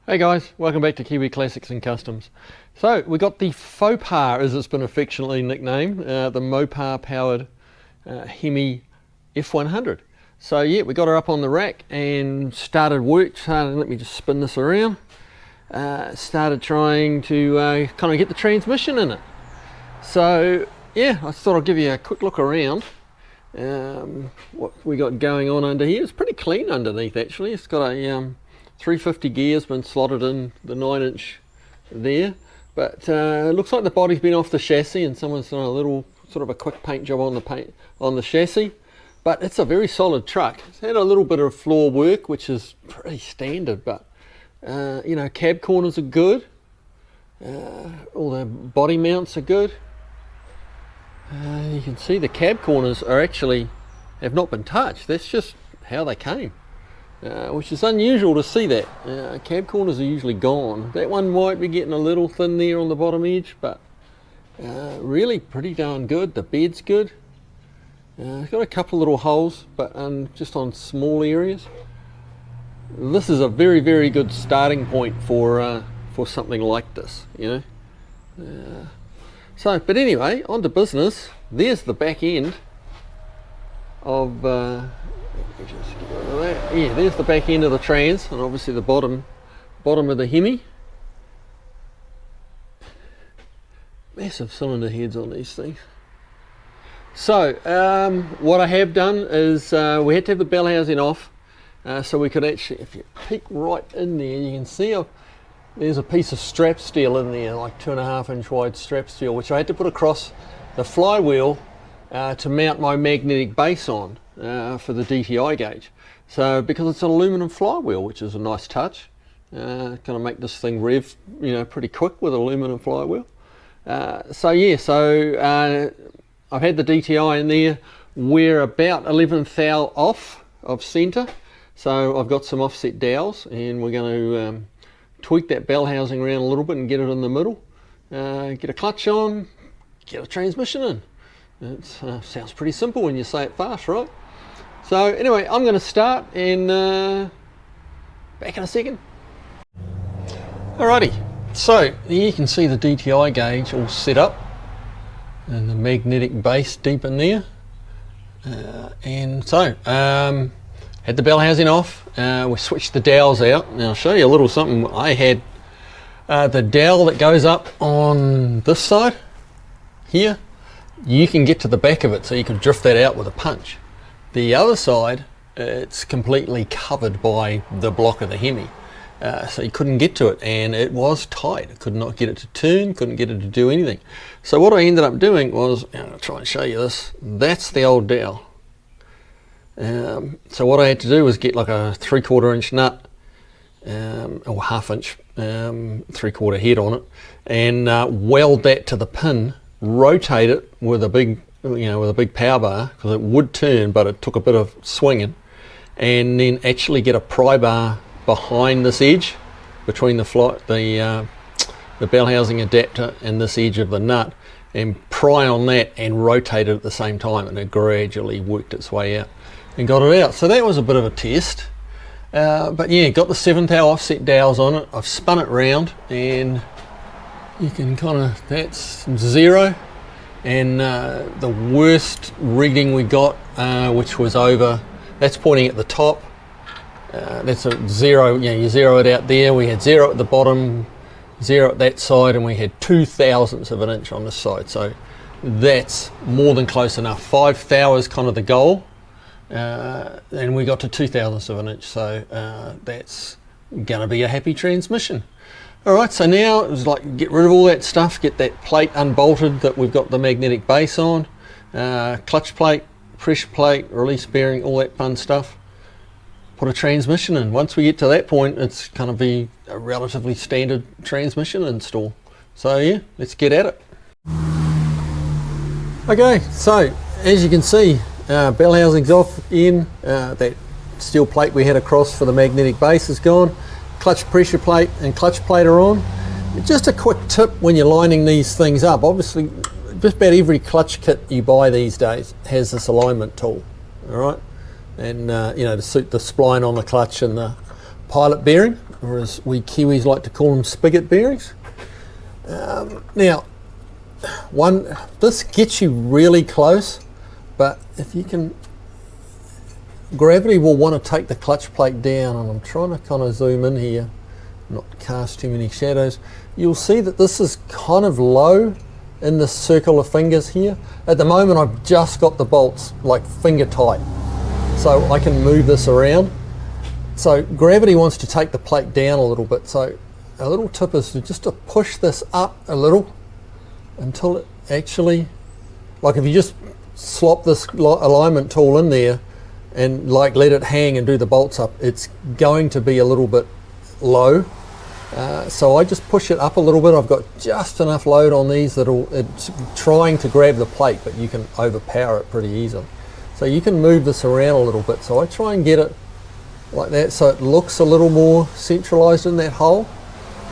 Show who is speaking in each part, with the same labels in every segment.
Speaker 1: Hey guys, welcome back to Kiwi Classics and Customs. So we got the Faux-Pas, as it's been affectionately nicknamed, the Mopar powered Hemi F100. So yeah, we got her up on the rack and started work. Let me just spin this around. Started trying to kind of get the transmission in it. So yeah, I thought I'd give you a quick look around. What we got going on under here. It's pretty clean underneath actually. It's got a 350 gears been slotted in the 9-inch there, but it looks like the body's been off the chassis and someone's done a little sort of a quick paint job on the chassis, but it's a very solid truck. It's had a little bit of floor work, which is pretty standard, but you know, cab corners are good, all the body mounts are good. You can see the cab corners are actually have not been touched. That's just how they came. Which is unusual to see that. Cab corners are usually gone. That one might be getting a little thin there on the bottom edge, but really pretty darn good. The bed's good. It's got a couple little holes, but just on small areas. This is a very, very good starting point for something like this, you know. But anyway, on to business. There's the back end of just get rid of that. Yeah, there's the back end of the trans, and obviously the bottom of the Hemi. Massive cylinder heads on these things. So what I have done is we had to have the bell housing off, so we could actually, if you peek right in there, you can see there's a piece of strap steel in there, like 2.5-inch wide strap steel, which I had to put across the flywheel to mount my magnetic base on. For the DTI gauge. So because it's an aluminum flywheel, which is a nice touch, going to make this thing rev, you know, pretty quick with an aluminum flywheel. So I've had the DTI in there. We're about 11th thou off of centre, so I've got some offset dowels, and we're going to tweak that bell housing around a little bit and get it in the middle. Get a clutch on, get a transmission in. It sounds pretty simple when you say it fast, right? So anyway, I'm going to start and back in a second. Alrighty, so you can see the DTI gauge all set up and the magnetic base deep in there. And so, had the bell housing off, we switched the dowels out. Now I'll show you a little something. I had the dowel that goes up on this side here. You can get to the back of it, so you can drift that out with a punch. The other side, it's completely covered by the block of the Hemi, so you couldn't get to it, and it was tight. I could not get it to turn, couldn't get it to do anything. So what I ended up doing was, I'll try and show you this, that's the old dowel. So what I had to do was get like a 3/4-inch nut, or 1/2-inch, 3/4 head on it, and weld that to the pin, rotate it with a big power bar, because it would turn, but it took a bit of swinging, and then actually get a pry bar behind this edge between the bell housing adapter and this edge of the nut, and pry on that and rotate it at the same time, and it gradually worked its way out and got it out. So that was a bit of a test, but yeah, got the 7th thou offset dowels on it. I've spun it round, and you can that's 0. And the worst reading we got, which was over, that's pointing at the top, that's a 0, you zero it out there. We had 0 at the bottom, 0 at that side, and we had 0.02 of an inch on this side. So that's more than close enough. 5 thou is kind of the goal, and we got to 0.02 of an inch. So that's going to be a happy transmission. Alright, so now it was like get rid of all that stuff, get that plate unbolted that we've got the magnetic base on, clutch plate, pressure plate, release bearing, all that fun stuff. Put a transmission in. Once we get to that point, it's going to be a relatively standard transmission install. So yeah, let's get at it. Okay, so as you can see, bell housing's off in, that steel plate we had across for the magnetic base is gone. Clutch pressure plate and clutch plate are on. Just a quick tip when you're lining these things up, obviously just about every clutch kit you buy these days has this alignment tool, all right, and you know, to suit the spline on the clutch and the pilot bearing. or as we Kiwis like to call them, spigot bearings. Now, this gets you really close, but if you can, gravity will want to take the clutch plate down, and I'm trying to kind of zoom in here, not cast too many shadows. You'll see that this is kind of low in the circle of fingers here. At the moment I've just got the bolts like finger tight, so I can move this around. So gravity wants to take the plate down a little bit, so a little tip is just to push this up a little until it actually, like if you just slop this alignment tool in there and like let it hang and do the bolts up, it's going to be a little bit low. So I just push it up a little bit. I've got just enough load on these that it's trying to grab the plate, but you can overpower it pretty easily. So you can move this around a little bit. So I try and get it like that so it looks a little more centralized in that hole.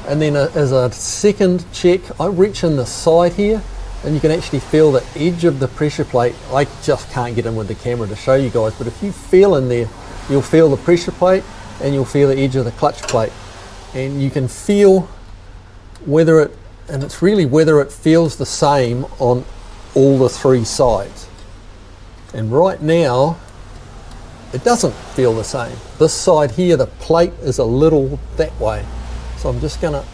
Speaker 1: And then as a second check, I reach in the side here, and you can actually feel the edge of the pressure plate. I just can't get in with the camera to show you guys, but if you feel in there, you'll feel the pressure plate and you'll feel the edge of the clutch plate. And you can feel whether it, and it's really whether it feels the same on all the three sides. And right now, it doesn't feel the same. This side here, the plate is a little that way. So I'm just gonna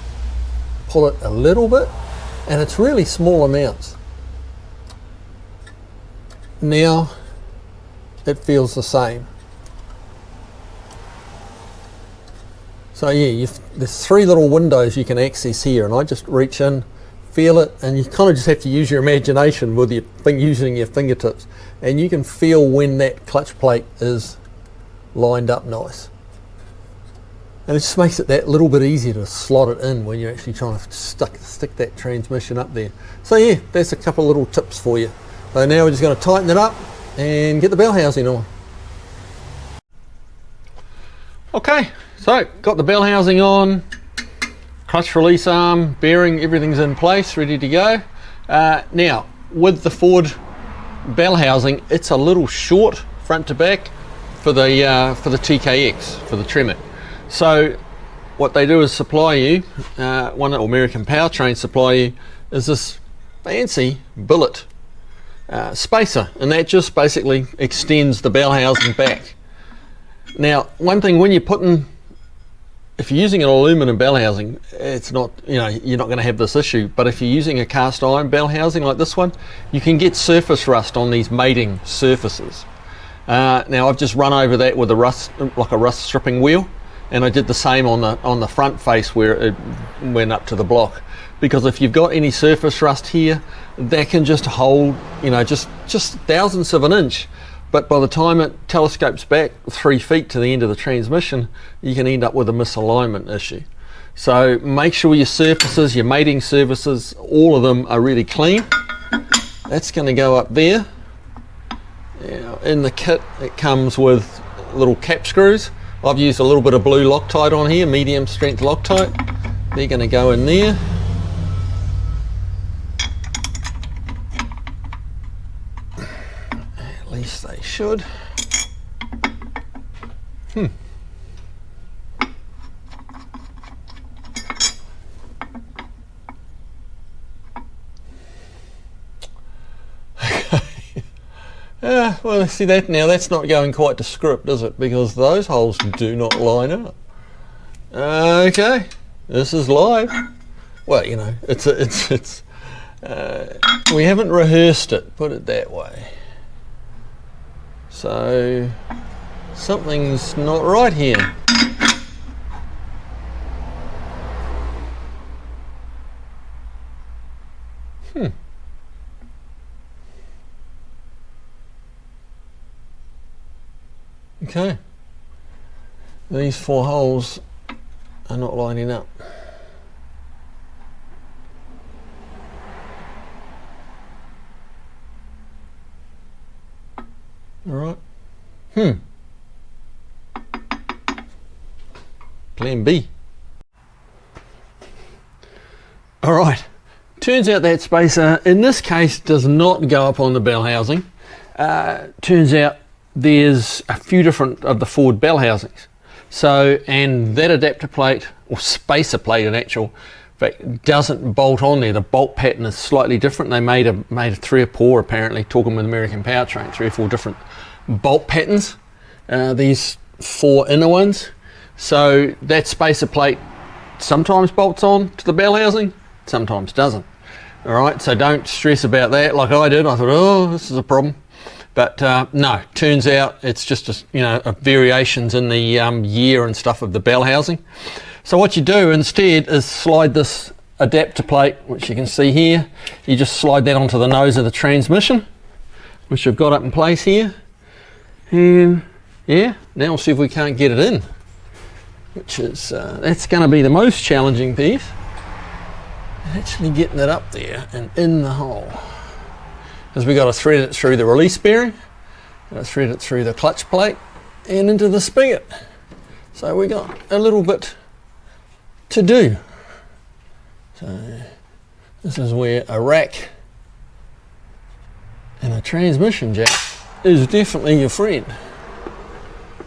Speaker 1: pull it a little bit, and it's really small amounts. Now, it feels the same. So yeah, there's three little windows you can access here, and I just reach in, feel it, and you kind of just have to use your imagination with using your fingertips, and you can feel when that clutch plate is lined up nice. And it just makes it that little bit easier to slot it in when you're actually trying to stick that transmission up there. So yeah, that's a couple of little tips for you. So now we're just going to tighten it up and get the bell housing on. Okay. So, got the bell housing on, clutch release arm, bearing, everything's in place, ready to go. Now, with the Ford bell housing, it's a little short front to back for the TKX, for the Tremor. So, what they do is supply you, one American Powertrain supply you, is this fancy billet spacer, and that just basically extends the bell housing back. Now, one thing when you're putting, if you're using an aluminum bell housing, it's not, you're not going to have this issue. But if you're using a cast iron bell housing like this one, you can get surface rust on these mating surfaces. Now I've just run over that with a rust stripping wheel, and I did the same on the front face where it went up to the block. Because if you've got any surface rust here, that can just hold, just thousandths of an inch. But by the time it telescopes back 3 feet to the end of the transmission, you can end up with a misalignment issue. So make sure your surfaces, your mating surfaces, all of them are really clean. That's going to go up there. Now, in the kit, it comes with little cap screws. I've used a little bit of blue Loctite on here, medium strength Loctite. They're going to go in there. At least they should. Well, see that now, that's not going quite to script, is it? Because those holes do not line up. Okay, this is live. Well, it's we haven't rehearsed it, put it that way. So something's not right here. Okay, these 4 holes are not lining up. All right. Plan B. All right. Turns out that spacer, in this case, does not go up on the bell housing. Turns out there's a few different of the Ford bell housings. So, and that adapter plate or spacer plate in actual fact, doesn't bolt on there. The bolt pattern is slightly different. They made a 3 or 4 apparently, talking with American Powertrain, 3 or 4 different bolt patterns. These 4 inner ones. So that spacer plate sometimes bolts on to the bell housing, sometimes doesn't. All right, so don't stress about that like I did. I thought, oh, this is a problem. But no, turns out it's just a variations in the year and stuff of the bell housing. So what you do instead is slide this adapter plate, which you can see here. You just slide that onto the nose of the transmission, which I've got up in place here. And yeah, now we'll see if we can't get it in, which is that's going to be the most challenging piece. Actually getting it up there and in the hole, because we got to thread it through the release bearing, got to thread it through the clutch plate and into the spigot. So we got a little bit to do. So this is where a rack and a transmission jack is definitely your friend.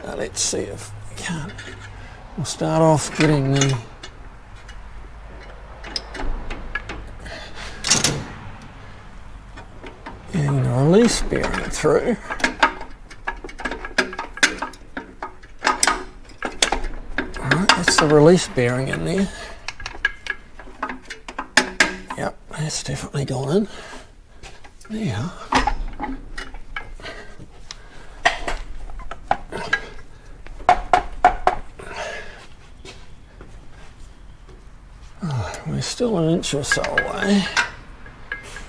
Speaker 1: Now let's see if we can. We'll start off getting the release bearing through. Alright, that's the release bearing in there. Yep, that's definitely gone in. Now, we're still an inch or so away.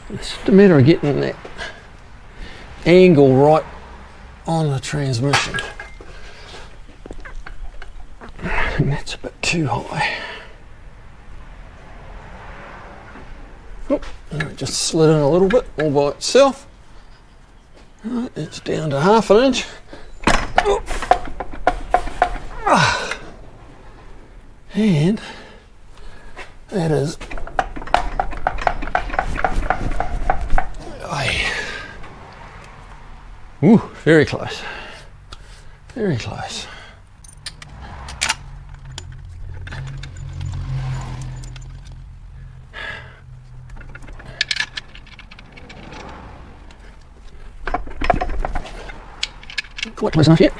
Speaker 1: It's just a matter of getting that angle right on the transmission. I think that's a bit too high. Oh, and it just slid in a little bit all by itself. Right, it's down to 1/2 inch. Oh. And that is ooh, very close. Very close. Quite close enough yet.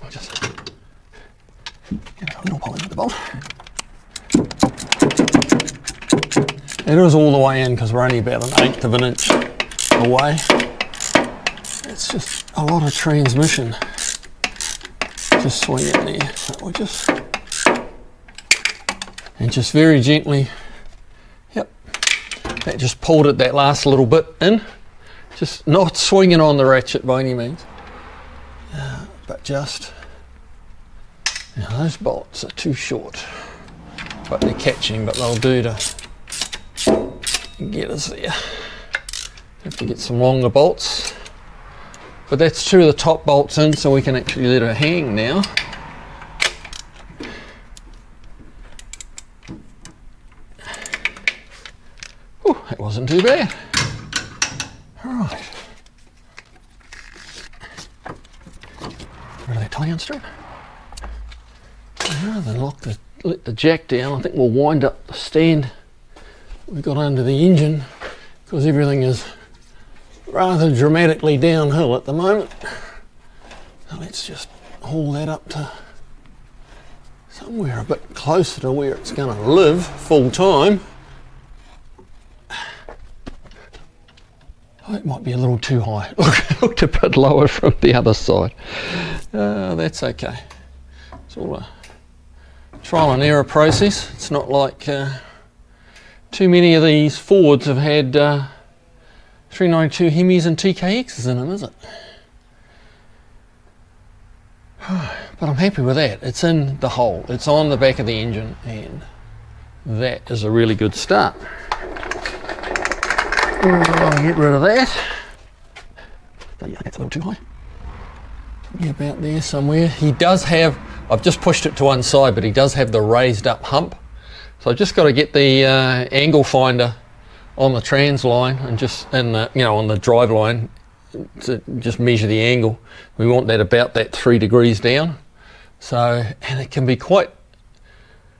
Speaker 1: I'll just get a little pull into the bolt. It is all the way in because we're only about 1/8 of an inch away. It's just a lot of transmission just swinging there. So we'll just, and just very gently, yep, that just pulled it that last little bit in. Just not swinging on the ratchet by any means, but just, now those bolts are too short, but they're catching, but they'll do to get us there. Have to get some longer bolts, but that's 2 of the top bolts in, so we can actually let it hang now. Ooh, that wasn't too bad. Alright, rid of that tie-in strip. Rather than let the jack down, I think we'll wind up the stand we got under the engine, because everything is rather dramatically downhill at the moment. So let's just haul that up to somewhere a bit closer to where it's going to live full time. Oh, it might be a little too high. Looked a bit lower from the other side. That's okay. It's all a trial and error process. It's not like too many of these Fords have had 392 Hemis and TKXs in them, is it? But I'm happy with that. It's in the hole. It's on the back of the engine, and that is a really good start. I'll get rid of that. But yeah, that's a little too high. Yeah, about there somewhere. He does have, I've just pushed it to one side, but he does have the raised up hump. So I've just got to get the angle finder on the trans line and just on the drive line to just measure the angle. We want that about that 3 degrees down. So, and it can be quite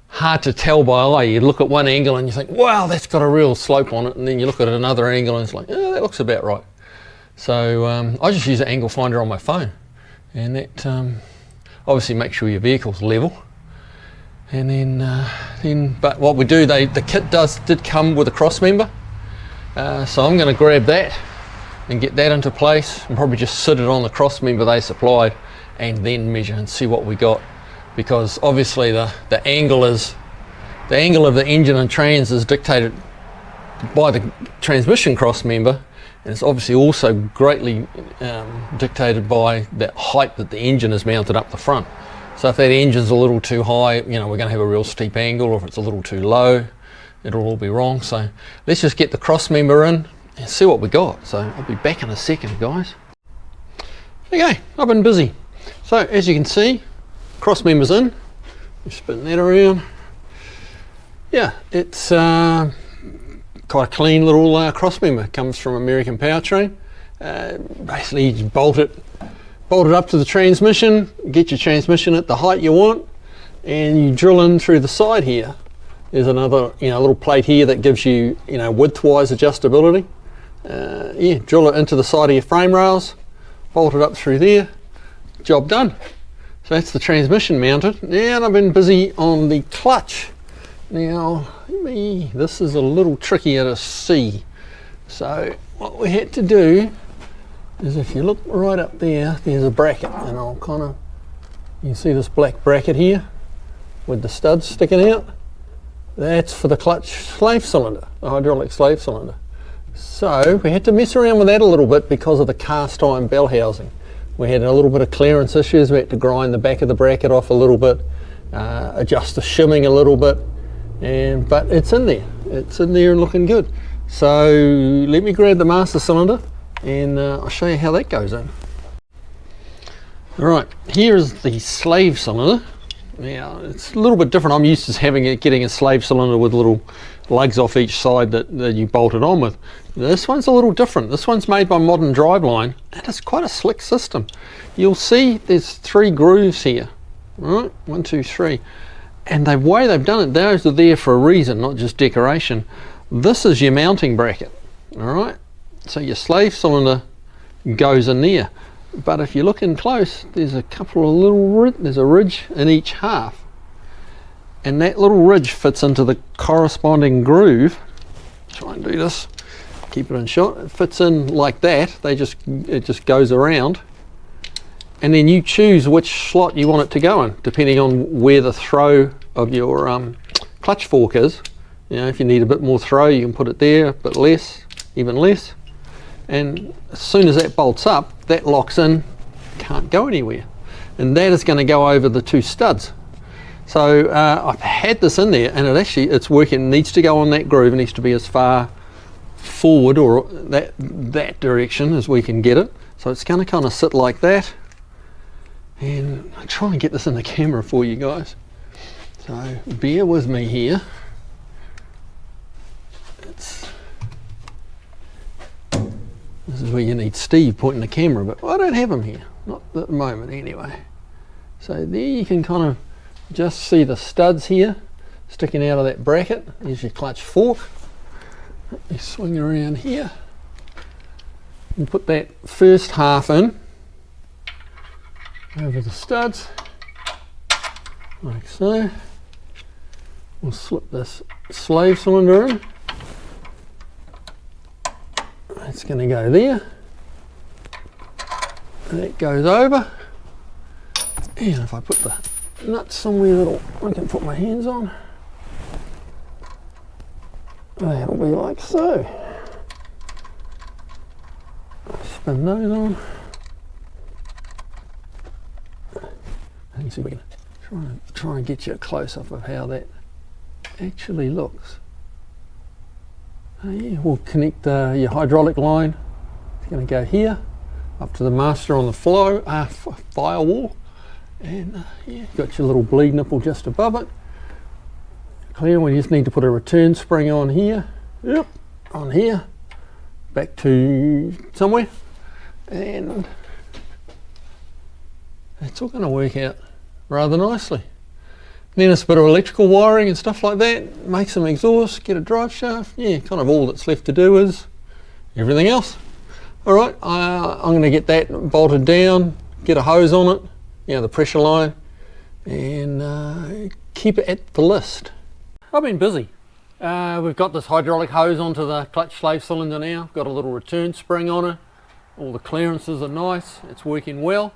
Speaker 1: hard to tell by eye. You look at one angle and you think, wow, that's got a real slope on it, and then you look at another angle and it's like, oh, that looks about right. So I just use an angle finder on my phone, and that obviously make sure your vehicle's level. And then but what we do, the kit did come with a cross member, so I'm going to grab that and get that into place and probably just sit it on the cross member they supplied, and then measure and see what we got, because obviously the angle of the engine and trans is dictated by the transmission cross member, and it's obviously also greatly dictated by the height that the engine is mounted up the front. So if that engine's a little too high, you know, we're going to have a real steep angle, or if it's a little too low, it'll all be wrong. So let's just get the cross member in and see what we got. So I'll be back in a second, guys. Okay, I've been busy. So as you can see, cross member's in. Spin that around. Yeah, it's quite a clean little cross member. Comes from American Powertrain. Basically, you just bolt it up to the transmission, get your transmission at the height you want, and you drill in through the side here. There's another, little plate here that gives you, width-wise adjustability. Yeah, drill it into the side of your frame rails, bolt it up through there, job done. So that's the transmission mounted. And I've been busy on the clutch. Now, this is a little trickier to see. So what we had to do is, if you look right up there, there's a bracket, and you can see this black bracket here with the studs sticking out. That's for the clutch slave cylinder, the hydraulic slave cylinder. So we had to mess around with that a little bit because of the cast iron bell housing. We had a little bit of clearance issues. We had to grind the back of the bracket off a little bit, adjust the shimming a little bit, but it's in there. It's in there and looking good. So let me grab the master cylinder, and I'll show you how that goes in. Alright, here is the slave cylinder. Now it's a little bit different. I'm used to getting a slave cylinder with little lugs off each side that you bolt it on with. This one's a little different. This one's made by Modern Driveline, and it's quite a slick system. You'll see there's 3 grooves here. Right, 1, 2, 3. And the way they've done it, those are there for a reason, not just decoration. This is your mounting bracket. Alright. So your slave cylinder goes in there, but if you look in close, there's a couple of there's a ridge in each half, and that little ridge fits into the corresponding groove. Try and do this, keep it in shot. It fits in like that. It just goes around, and then you choose which slot you want it to go in, depending on where the throw of your clutch fork is. If you need a bit more throw, you can put it there, a bit less, even less. And as soon as that bolts up, that locks in, can't go anywhere. And that is going to go over the 2 studs. So I've had this in there, and it's working. It needs to go on that groove. It needs to be as far forward or that direction as we can get it. So it's going to kind of sit like that. And I'll try and get this in the camera for you guys. So bear with me here. This is where you need Steve pointing the camera, but I don't have him here, not at the moment anyway. So there you can kind of just see the studs here sticking out of that bracket. There's your clutch fork. Let me swing around here and put that first half in over the studs, like so. We'll slip this slave cylinder in. It's going to go there, and that goes over, and if I put the nut somewhere that I can put my hands on, that'll be like so. Spin those on. Let me see if we can try and get you a close-up of how that actually looks. Yeah, we'll connect your hydraulic line. It's going to go here up to the master on the firewall, and yeah, you've got your little bleed nipple just above it. Clear. We just need to put a return spring on here. Yep, on here, back to somewhere, and it's all going to work out rather nicely. Then it's a bit of electrical wiring and stuff like that, make some exhaust, get a drive shaft. Yeah, kind of all that's left to do is everything else. Alright, I'm going to get that bolted down, get a hose on it, you know, the pressure line, and keep it at the list. I've been busy. We've got this hydraulic hose onto the clutch slave cylinder now, got a little return spring on it, all the clearances are nice, it's working well,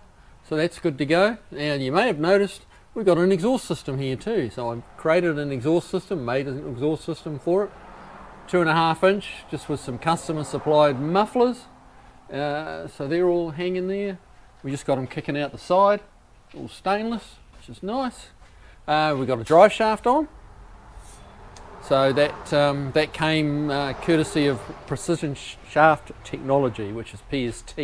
Speaker 1: so that's good to go. Now you may have noticed we've got an exhaust system here too, so I've created an exhaust system, made an exhaust system for it, 2.5 inch, just with some customer supplied mufflers, so they're all hanging there. We just got them kicking out the side, all stainless, which is nice. We've got a drive shaft on, so that came courtesy of Precision Shaft Technology, which is PST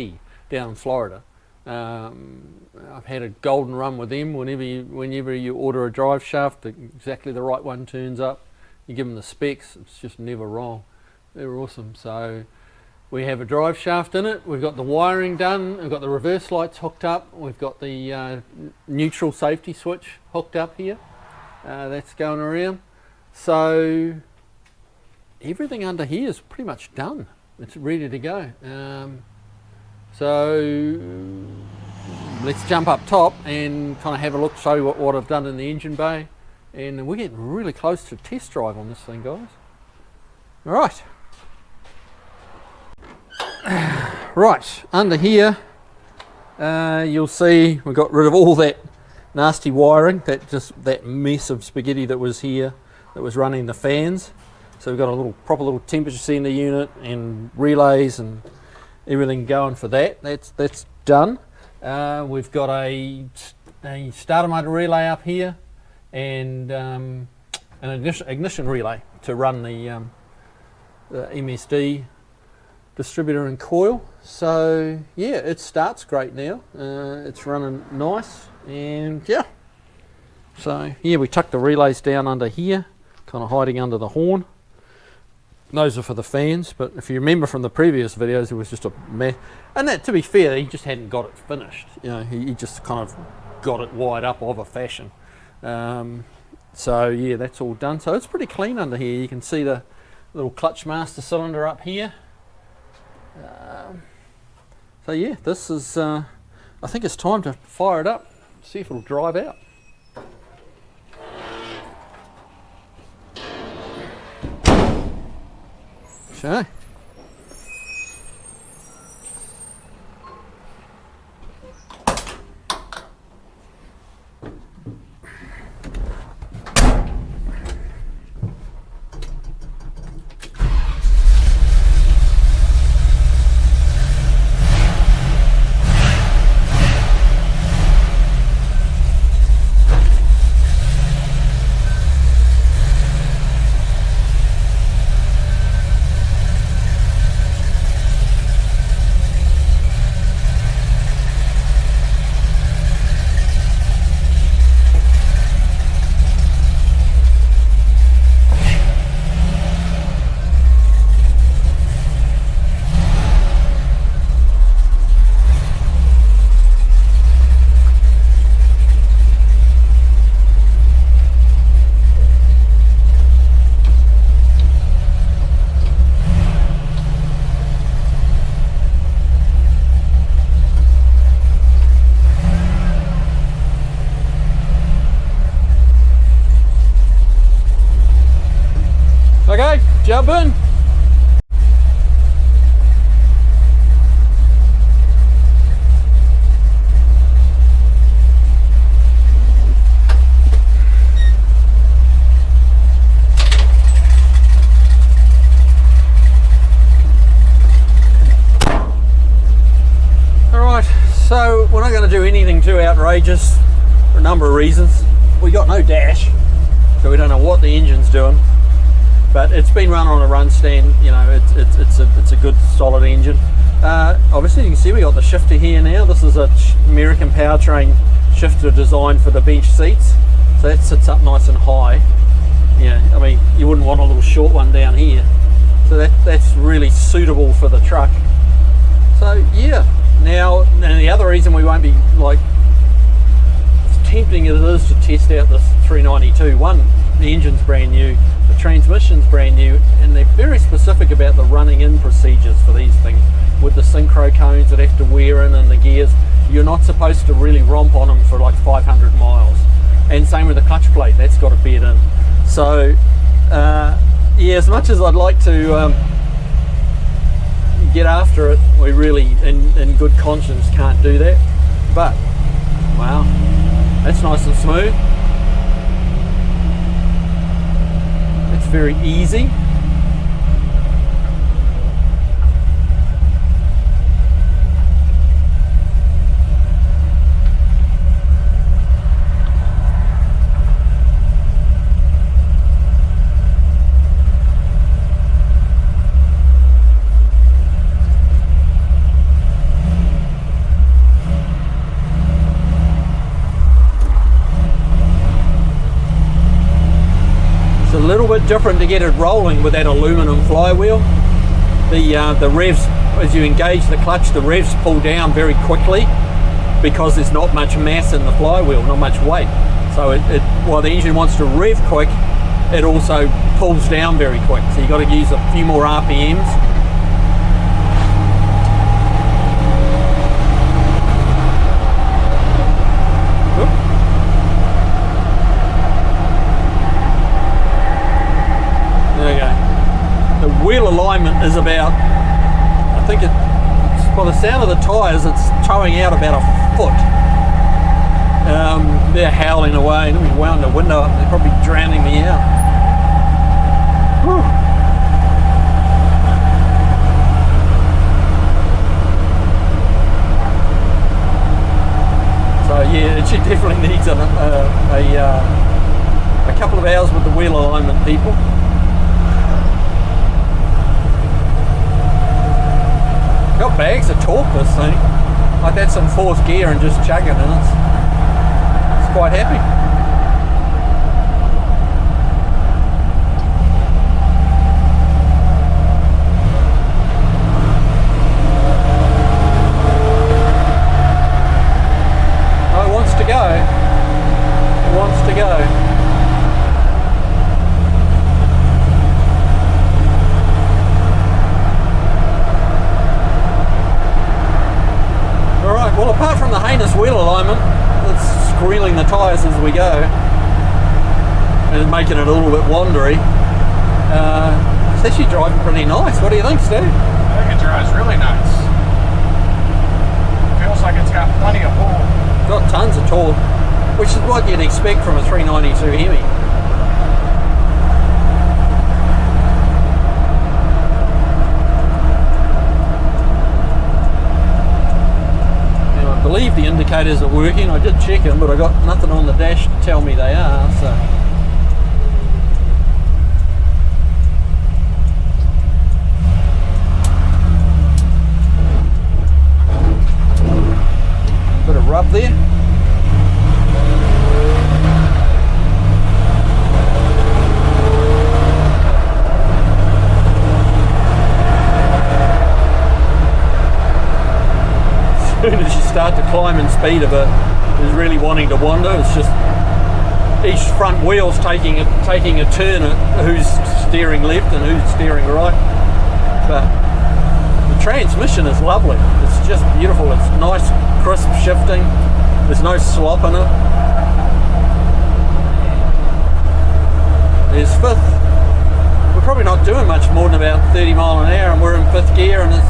Speaker 1: down in Florida. I've had a golden run with them. Whenever you order a drive shaft, exactly the right one turns up. You give them the specs, it's just never wrong. They're awesome. So we have a drive shaft in it. We've got the wiring done. We've got the reverse lights hooked up. We've got the neutral safety switch hooked up here. That's going around. So everything under here is pretty much done. It's ready to go. So let's jump up top and kind of have a look, show you what I've done in the engine bay. And we're getting really close to test drive on this thing, guys. All right. Right, under here, you'll see we've got rid of all that nasty wiring, that mess of spaghetti that was here, that was running the fans. So we've got a proper little temperature sender unit and relays and everything going for that. That's done. We've got a starter motor relay up here and an ignition relay to run the MSD distributor and coil. So yeah, it starts great now. It's running nice, and yeah. So yeah, we tuck the relays down under here, kind of hiding under the horn. Those are for the fans, but if you remember from the previous videos, it was just a mess. And that, to be fair, he just hadn't got it finished. You know, he just kind of got it wired up of a fashion. So yeah, that's all done. So it's pretty clean under here. You can see the little clutch master cylinder up here. So yeah, this is, I think it's time to fire it up, see if it'll drive out. Okay. Okay, jump in. Alright, so we're not going to do anything too outrageous for a number of reasons. We got no dash, so we don't know what the engine's doing. But it's been run on a run stand, you know, it's a good solid engine. Obviously you can see we got the shifter here now. This is a American powertrain shifter designed for the bench seats. So that sits up nice and high. Yeah, I mean, you wouldn't want a little short one down here. So that's really suitable for the truck. So yeah, Now, and the other reason we won't be like, as tempting as it is to test out this 392, one, the engine's brand new, the transmission's brand new, and they're very specific about the running in procedures for these things. With the synchro cones that have to wear in and the gears, you're not supposed to really romp on them for like 500 miles. And same with the clutch plate, that's got to bed in. So, yeah, as much as I'd like to get after it, we really, in good conscience, can't do that. But, wow, that's nice and smooth. It's very easy. A little bit different to get it rolling with that aluminum flywheel. The revs, as you engage the clutch, the revs pull down very quickly because there's not much mass in the flywheel, not much weight. So while the engine wants to rev quick, it also pulls down very quick. So you've got to use a few more RPMs. Wheel alignment is about, I think by the sound of the tyres, it's towing out about a foot. They're howling away. Let me wound the window up, they're probably drowning me out. Whew. So yeah, she definitely needs a couple of hours with the wheel alignment, people. Got bags of torque, this thing. Like that's in fourth gear and just chugging, and it's quite happy. Oh, it wants to go. It wants to go. Well, apart from the heinous wheel alignment, it's squealing the tyres as we go and making it a little bit wandery. It's actually driving pretty nice. What do you think, Steve?
Speaker 2: I think it drives really nice. Feels like it's got plenty of pull.
Speaker 1: Got tons of torque, which is what you'd expect from a 392 Hemi. I believe the indicators are working. I did check them, but I got nothing on the dash to tell me they are. So bit of rub there. As soon as you start to climb in speed of it, is really wanting to wander. It's just each front wheel's taking a turn at who's steering left and who's steering right. But the transmission is lovely. It's just beautiful. It's nice, crisp shifting. There's no slop in it. There's fifth. We're probably not doing much more than about 30 mile an hour, and we're in fifth gear, and it's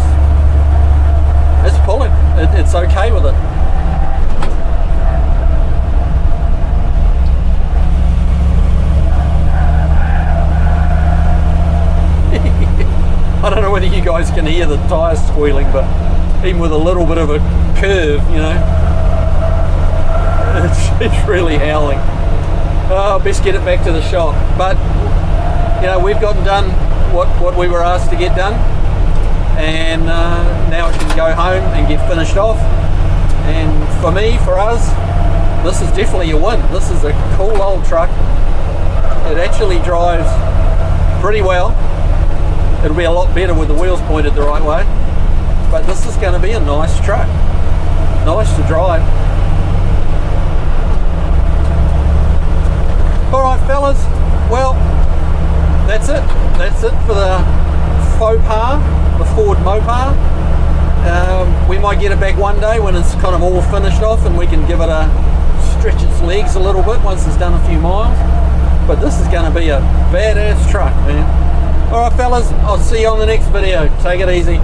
Speaker 1: pulling. It's okay with it. I don't know whether you guys can hear the tyres squealing, but even with a little bit of a curve, you know, it's really howling. Oh, best get it back to the shop. But, you know, we've gotten done what we were asked to get done, and now it can go home and get finished off. And for me, for us, this is definitely a win. This is a cool old truck. It actually drives pretty well. It'll be a lot better with the wheels pointed the right way. but this is going to be a nice truck. Nice to drive. Alright fellas, well, that's it. That's it for the faux pas, the Ford Mopar. We might get it back one day when it's kind of all finished off and we can give it a stretch its legs a little bit once it's done a few miles. But this is going to be a badass truck, man. Alright fellas, I'll see you on the next video. Take it easy.